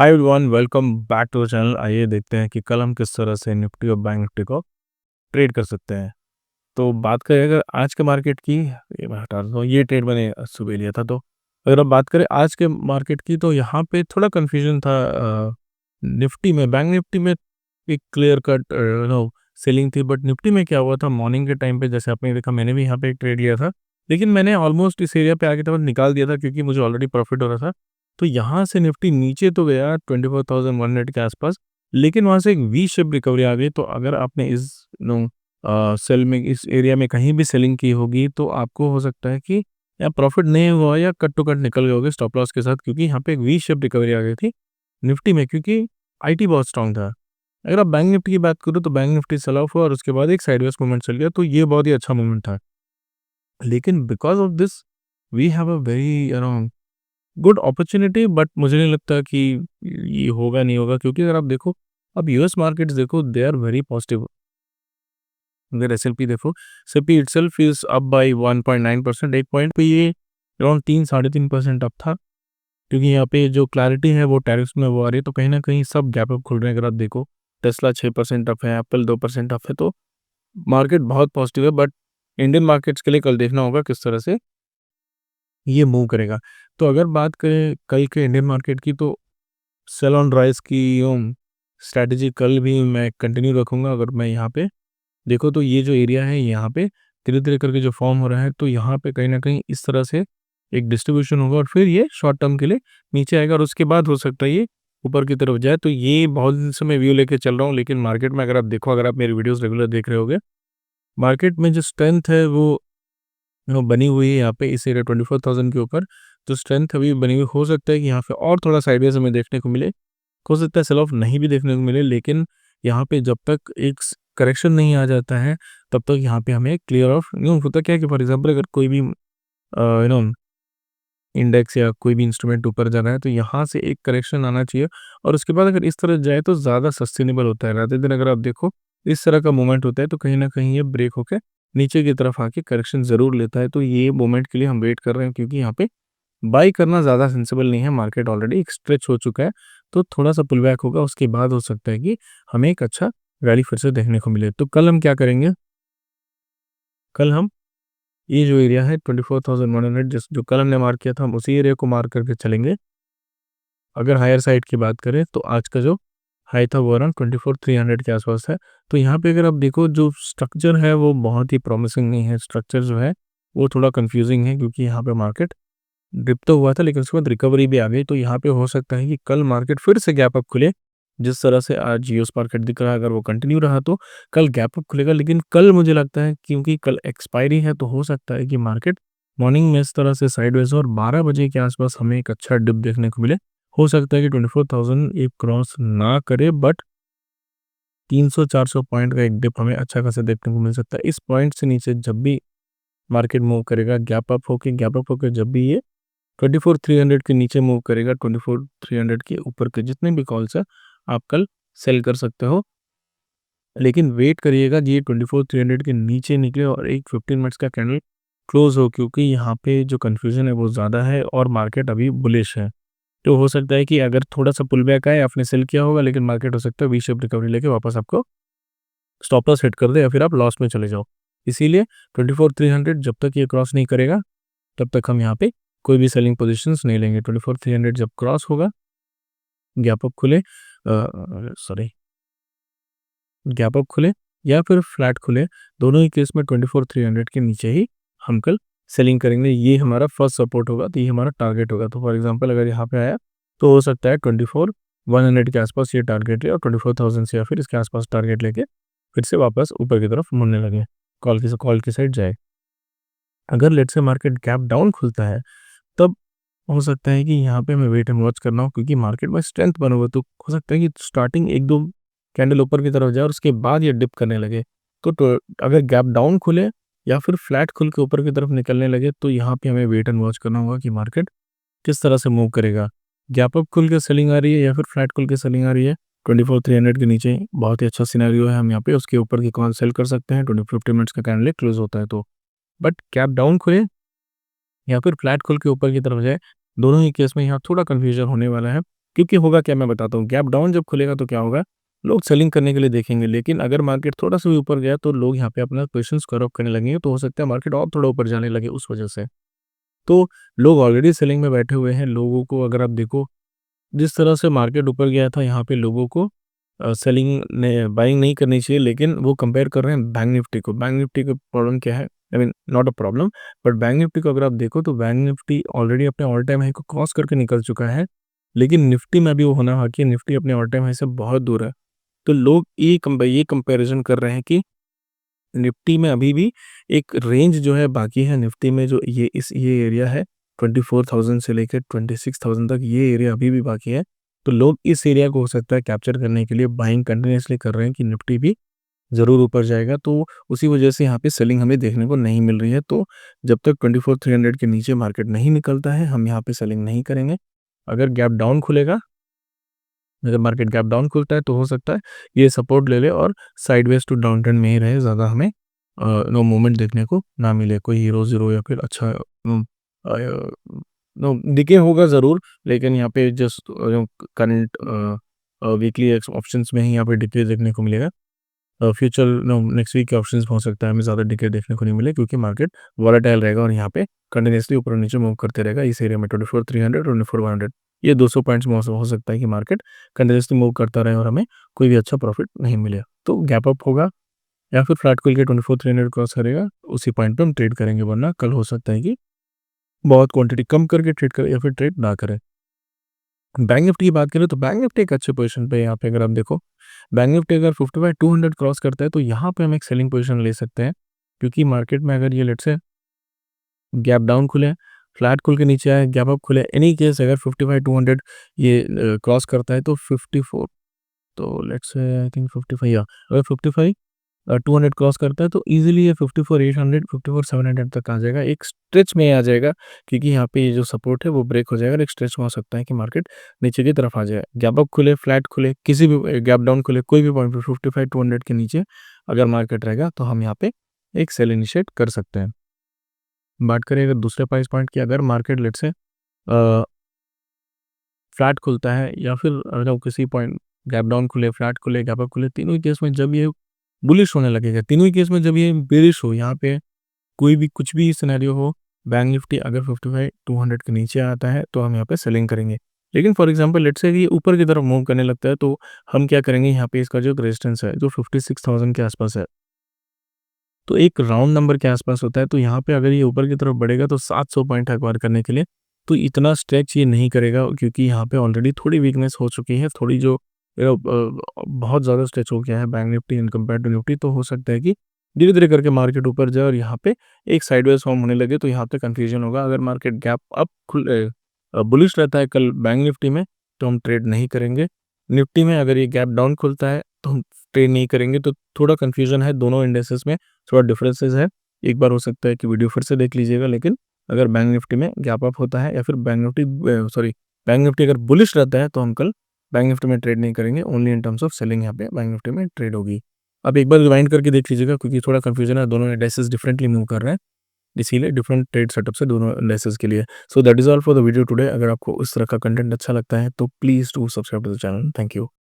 Hi everyone, welcome back to the channel. आइए देखते हैं कि कल हम किस तरह से निफ्टी और बैंक निफ्टी को ट्रेड कर सकते हैं। तो बात करें अगर आज के मार्केट की, ये मैं हटा देता हूँ, ये ट्रेड मैंने सुबह लिया था। तो अगर आप बात करें आज के मार्केट की, तो यहाँ पे थोड़ा कन्फ्यूजन था। निफ्टी में, बैंक निफ्टी में एक क्लियर कट सेलिंग थी, बट निफ्टी में क्या हुआ था मॉर्निंग के टाइम पे, जैसे आपने देखा मैंने भी यहाँ पे एक ट्रेड लिया था, लेकिन मैंने ऑलमोस्ट इस एरिया पे आके तो निकाल दिया था क्योंकि मुझे ऑलरेडी प्रॉफिट हो रहा था। तो यहाँ से निफ्टी नीचे तो गया 24,100 के आसपास, लेकिन वहाँ से एक वी शेप रिकवरी आ गई। तो अगर आपने इस सेल में, इस एरिया में कहीं भी सेलिंग की होगी, तो आपको हो सकता है कि या प्रॉफिट नहीं हुआ या कट टू कट निकल गए होगे स्टॉप लॉस के साथ, क्योंकि यहाँ पे एक वी शेप रिकवरी आ गई थी निफ्टी में, क्योंकि आईटी बहुत स्ट्रांग था। अगर आप बैंक निफ्टी की बात करो तो बैंक निफ्टी सेल ऑफ हुआ और उसके बाद एक साइडवेज मूवमेंट चल गया, तो ये बहुत ही अच्छा मूवमेंट था। लेकिन because of this we have a very good opportunity, but मुझे नहीं लगता कि ये होगा नहीं होगा, क्योंकि अगर आप देखो, अब यूएस मार्केट्स देखो, दे आर वेरी पॉजिटिव। अगर एसएलपी देखो, SLP itself is up by 1.9%, एक पॉइंट पे ये अराउंड 3-3.5% अप था, क्योंकि यहाँ पे जो क्लैरिटी है वो टैरिफ्स में वो आ रही है। तो कहीं ना कहीं सब गैप अप खुल रहे हैं। अगर आप देखो, टेस्ला 6% अप है, एप्पल 2% अप है, तो मार्केट बहुत पॉजिटिव है। बट इंडियन मार्केट्स के लिए कल देखना होगा किस तरह से ये मूव करेगा। तो अगर बात करें कल के इंडियन मार्केट की, तो सेल ऑन राइज की स्ट्रैटेजी कल भी मैं कंटिन्यू रखूंगा। अगर मैं यहाँ पे देखो, तो ये जो एरिया है यहाँ पे धीरे धीरे करके जो फॉर्म हो रहा है, तो यहाँ पे कहीं ना कहीं इस तरह से एक डिस्ट्रीब्यूशन होगा और फिर ये शॉर्ट टर्म के लिए नीचे आएगा और उसके बाद हो सकता है ये ऊपर की तरफ जाए। तो ये बहुत दिन से मैं व्यू लेके चल रहा हूँ, लेकिन मार्केट में अगर आप देखो, अगर आप मेरी वीडियोस रेगुलर देख रहे होगे, मार्केट में जो स्ट्रेंथ है वो बनी हुई है यहाँ पे इस एरिया 24,000 के ऊपर। जो स्ट्रेंथ अभी बनी हुई, हो सकता है कि यहाँ पे और थोड़ा साइडवेज हमें देखने को मिले, हो सकता है सेल ऑफ नहीं भी देखने को मिले, लेकिन यहाँ पे जब तक एक करेक्शन नहीं आ जाता है, तब तक यहाँ पे हमें क्लियर ऑफ होता क्या है कि फॉर एग्जांपल अगर कोई भी इंडेक्स या कोई भी इंस्ट्रूमेंट ऊपर जा रहा है, तो यहाँ से एक करेक्शन आना चाहिए और उसके बाद अगर इस तरह जाए तो ज़्यादा सस्टेनेबल होता है। रात दिन अगर आप देखो, इस तरह का मूवमेंट होता है, तो कहीं ना कहीं ये ब्रेक होकर नीचे की तरफ आके करेक्शन ज़रूर लेता है। तो ये मोमेंट के लिए हम वेट कर रहे हैं, क्योंकि यहाँ पे बाई करना ज़्यादा सेंसिबल नहीं है। मार्केट ऑलरेडी एक स्ट्रेच हो चुका है, तो थोड़ा सा पुल बैक होगा, उसके बाद हो सकता है कि हमें एक अच्छा रैली फिर से देखने को मिले। तो कल हम क्या करेंगे, कल हम ये जो एरिया है 24,100, जिस जो कल हमने मार्क किया था, हम उसी एरिया को मार्क करके चलेंगे। अगर हायर साइड की बात करें, तो आज का जो हाई था वो अराउंड 24,300 के आसपास है। तो यहाँ पे अगर आप देखो, जो स्ट्रक्चर है वो बहुत ही प्रॉमिसिंग नहीं है। स्ट्रक्चर जो है वो थोड़ा कंफ्यूजिंग है, क्योंकि यहाँ पे मार्केट डिप तो हुआ था, लेकिन उसके बाद रिकवरी भी आ गई। तो यहाँ पे हो सकता है कि कल मार्केट फिर से गैप अप खुले, जिस तरह से आज यूएस मार्केट दिख रहा है। अगर वो कंटिन्यू रहा तो कल गैप अप खुलेगा, लेकिन कल मुझे लगता है क्योंकि कल एक्सपायरी है, तो हो सकता है कि मार्केट मॉर्निंग में इस तरह से साइडवेज और 12 बजे के आसपास हमें एक अच्छा डिप देखने को मिले। हो सकता है कि 24,000 एक क्रॉस ना करे, बट 300-400 पॉइंट का एक डिप हमें अच्छा खासा देखने को मिल सकता है। इस पॉइंट से नीचे जब भी मार्केट मूव करेगा, गैप अप होके जब भी ये 24,300 के नीचे मूव करेगा, 24,300 के ऊपर के जितने भी कॉल्स है आप कल सेल कर सकते हो। लेकिन वेट करिएगा कि ये 24,300 के नीचे निकले और एक 15 मिनट्स का कैंडल क्लोज हो, क्योंकि यहाँ पे जो कन्फ्यूजन है वो ज़्यादा है और मार्केट अभी बुलिश है। तो हो सकता है कि अगर थोड़ा सा पुल बैक आए, आपने सेल किया होगा, लेकिन मार्केट हो सकता है वी शेप रिकवरी लेके वापस आपको स्टॉप लॉस हिट कर दे या फिर आप लॉस में चले जाओ। इसीलिए 24,300 जब तक ये क्रॉस नहीं करेगा, तब तक हम यहाँ पे कोई भी सेलिंग पोजीशंस नहीं लेंगे। 24,300 जब क्रॉस होगा, गैप अप खुले, सॉरी, गैप अप खुले या फिर फ्लैट खुले, दोनों ही केस में 24,300 के नीचे ही हम कल सेलिंग करेंगे। ये हमारा फर्स्ट सपोर्ट होगा, तो ये हमारा टारगेट होगा। तो फॉर एग्जांपल अगर यहाँ पे आया, तो हो सकता है 24,100 के आसपास ये टारगेट है और 24,000 से या फिर इसके आसपास टारगेट लेके फिर से वापस ऊपर की तरफ मुड़ने लगे, कॉल की साइड जाए। अगर let's say market gap down खुलता है, तब हो सकता है कि यहाँ पे हमें वेट एंड वॉच करना हो, क्योंकि मार्केट में स्ट्रेंथ बना हुआ है। तो हो सकता है कि स्टार्टिंग 1-2 कैंडल ऊपर की तरफ जाए और उसके बाद ये डिप करने लगे। तो अगर गैप डाउन खुले या फिर फ्लैट खुल के ऊपर की तरफ निकलने लगे, तो यहाँ पे हमें वेट एंड वॉच करना होगा कि मार्केट किस तरह से मूव करेगा। गैप अप खुल के सेलिंग आ रही है या फिर फ्लैट खुल के सेलिंग आ रही है 24,300 के नीचे, बहुत ही अच्छा सिनेरियो है। हम यहाँ पे उसके ऊपर की कॉल सेल कर सकते हैं। 50 मिनट्स का कैंडल क्लोज होता है तो। बट गैप डाउन खुले या फिर फ्लैट खुल के ऊपर की तरफ जाए, दोनों ही केस में यहाँ थोड़ा कन्फ्यूजन होने वाला है। क्योंकि होगा क्या मैं बताता हूँ, गैप डाउन जब खुलेगा तो क्या होगा, लोग सेलिंग करने के लिए देखेंगे, लेकिन अगर मार्केट थोड़ा-सा भी ऊपर गया तो लोग यहाँ पे अपना पोज़ीशन स्क्वायर ऑफ करने लगेंगे, तो हो सकता है मार्केट और थोड़ा ऊपर जाने लगे उस वजह से। तो लोग ऑलरेडी सेलिंग में बैठे हुए हैं, लोगों को अगर आप देखो जिस तरह से मार्केट ऊपर गया था यहाँ पे लोगों को सेलिंग ने बाइंग नहीं करनी चाहिए, लेकिन वो कंपेयर कर रहे हैं बैंक निफ्टी को। बैंक निफ्टी का प्रॉब्लम क्या है? I mean not a problem, but bank Nifty को अगर आप देखो तो बैंक निफ्टी ऑलरेडी अपने ऑल टाइम हाई को क्रॉस करके निकल चुका है। लेकिन निफ्टी में भी वो होना बाकी है, निफ्टी अपने ऑल टाइम हाई से बहुत दूर है। तो लोग ये कंपैरिज़न कर रहे हैं कि निफ्टी में अभी भी एक रेंज जो है बाकी है, निफ्टी में जो ये एरिया है 24,000 से लेकर 26,000 तक, ये एरिया अभी भी बाकी है। तो लोग इस एरिया को हो सकता है कैप्चर करने के लिए बाइंग कंटिन्यूअसली कर रहे हैं कि निफ्टी भी ज़रूर ऊपर जाएगा, तो उसी वजह से यहाँ पे सेलिंग हमें देखने को नहीं मिल रही है। तो जब तक 24,300 के नीचे मार्केट नहीं निकलता है, हम यहाँ पे सेलिंग नहीं करेंगे। अगर गैप डाउन खुलेगा, अगर मार्केट गैप डाउन खुलता है तो हो सकता है ये सपोर्ट ले ले और साइडवेज टू डाउन ट्रेंड में ही रहे, ज़्यादा हमें नो मूवमेंट देखने को ना मिले, कोई हीरो-ज़ीरो या फिर अच्छा नो डिके होगा ज़रूर, लेकिन यहाँ पे just current weekly x options में ही यहाँ पे डिके देखने को मिलेगा। फ्यूचर नो नेक्स्ट वीक के ऑप्शंस में हो सकता है हमें ज़्यादा डिके देखने को नहीं मिले, क्योंकि मार्केट वोलेटाइल रहेगा और यहाँ पे कंटिन्यूअसली ऊपर और नीचे मूव करते रहेगा इस एरिया में 24,300 और 24,100, ये 200 पॉइंट्स में हो सकता है कि मार्केट कंटिन्यूअसली मूव करता रहे और हमें कोई भी अच्छा प्रॉफिट नहीं मिले। तो गैप अप होगा या फिर फ्लैट खुल के 24,300 क्रॉस करेगा, उसी पॉइंट पे हम ट्रेड करेंगे, वरना कल हो सकता है कि बहुत क्वांटिटी कम करके ट्रेड करें या फिर ट्रेड ना करें। बैंक निफ्टी की बात करें तो बैंक निफ्टी एक अच्छे पोजीशन पे है, यहाँ पे अगर आप देखो बैंक निफ्टी अगर 55,200 क्रॉस करता है तो यहाँ पे हम एक सेलिंग पोजीशन ले सकते हैं, क्योंकि मार्केट में अगर ये लेट्स से गैप डाउन खुले, फ्लैट खुल के नीचे आए, गैप अप खुले, एनी केस अगर 55,200 ये क्रॉस करता है तो 54, तो लेट्स से आई थिंक 55 या अगर 55 200 क्रॉस करता है तो ईज़िली ये 54,800 54,700 तक आ जाएगा। एक स्ट्रेच में आ जाएगा, क्योंकि यहाँ पे ये जो सपोर्ट है वो ब्रेक हो जाएगा और एक स्ट्रेच में हो सकता है कि मार्केट नीचे की तरफ आ जाए। गैप अप खुले, फ्लैट खुले, किसी भी गैप डाउन खुले, कोई भी पॉइंट पे 55,200 के नीचे अगर मार्केट रहेगा तो हम यहाँ पे एक सेल इनिशिएट कर सकते हैं। बात करें अगर दूसरे प्राइस पॉइंट की, अगर मार्केट लेट्स से फ्लैट खुलता है या फिर अगर किसी पॉइंट गैप डाउन खुले, फ्लैट खुले, गैप अप खुले, तीनों ही केस में जब ये बुलिश होने लगेगा, तीनों ही केस में जब ये बेरिश हो, यहाँ पे कोई भी कुछ भी सिनेरियो हो, बैंक निफ्टी अगर 55,200 के नीचे आता है तो हम यहाँ पे सेलिंग करेंगे। लेकिन फॉर एग्जांपल लेट्स से ये ऊपर की तरफ मूव करने लगता है तो हम क्या करेंगे, यहाँ पे इसका जो रेजिस्टेंस है जो 56,000 के आसपास है, तो एक राउंड नंबर के आसपास होता है, तो यहाँ पे अगर ये ऊपर की तरफ बढ़ेगा तो 700 पॉइंट एक्वायर करने के लिए तो इतना स्ट्रेच ये नहीं करेगा, क्योंकि यहाँ पे ऑलरेडी थोड़ी वीकनेस हो चुकी है, थोड़ी जो बहुत ज़्यादा स्ट्रेच हो गया है bank Nifty in compare to Nifty, तो हो सकता है कि धीरे-धीरे करके मार्केट ऊपर जाए और यहाँ पे एक साइडवेज फॉर्म होने लगे, तो यहाँ पे कन्फ्यूजन होगा। अगर मार्केट गैप अप बुलिश रहता है कल बैंक निफ्टी में, तो हम ट्रेड नहीं करेंगे। निफ्टी में अगर ये गैप डाउन खुलता है तो हम ट्रेड नहीं करेंगे, तो थोड़ा कन्फ्यूजन है दोनों इंडेक्सेस में, थोड़ा डिफरेंसेस है। एक बार हो सकता है कि वीडियो फिर से देख लीजिएगा, लेकिन अगर बैंक निफ्टी में गैप अप होता है या फिर बैंक निफ्टी अगर बुलिश रहता है तो हम कल बैंक निफ्टी में ट्रेड नहीं करेंगे, only in terms of selling यहाँ पे बैंक निफ्टी में ट्रेड होगी। आप एक बार रिवाइंड करके देख लीजिएगा, क्योंकि थोड़ा कन्फ्यूजन है, दोनों इंडेक्सेस डिफरेंटली मूव कर रहे हैं, इसीलिए डिफरेंट ट्रेड सेटअप से दोनों इंडेक्सेस के लिए। So that is all for the video today. अगर आपको इस तरह का कंटेंट अच्छा लगता है तो please do subscribe to the channel. Thank you.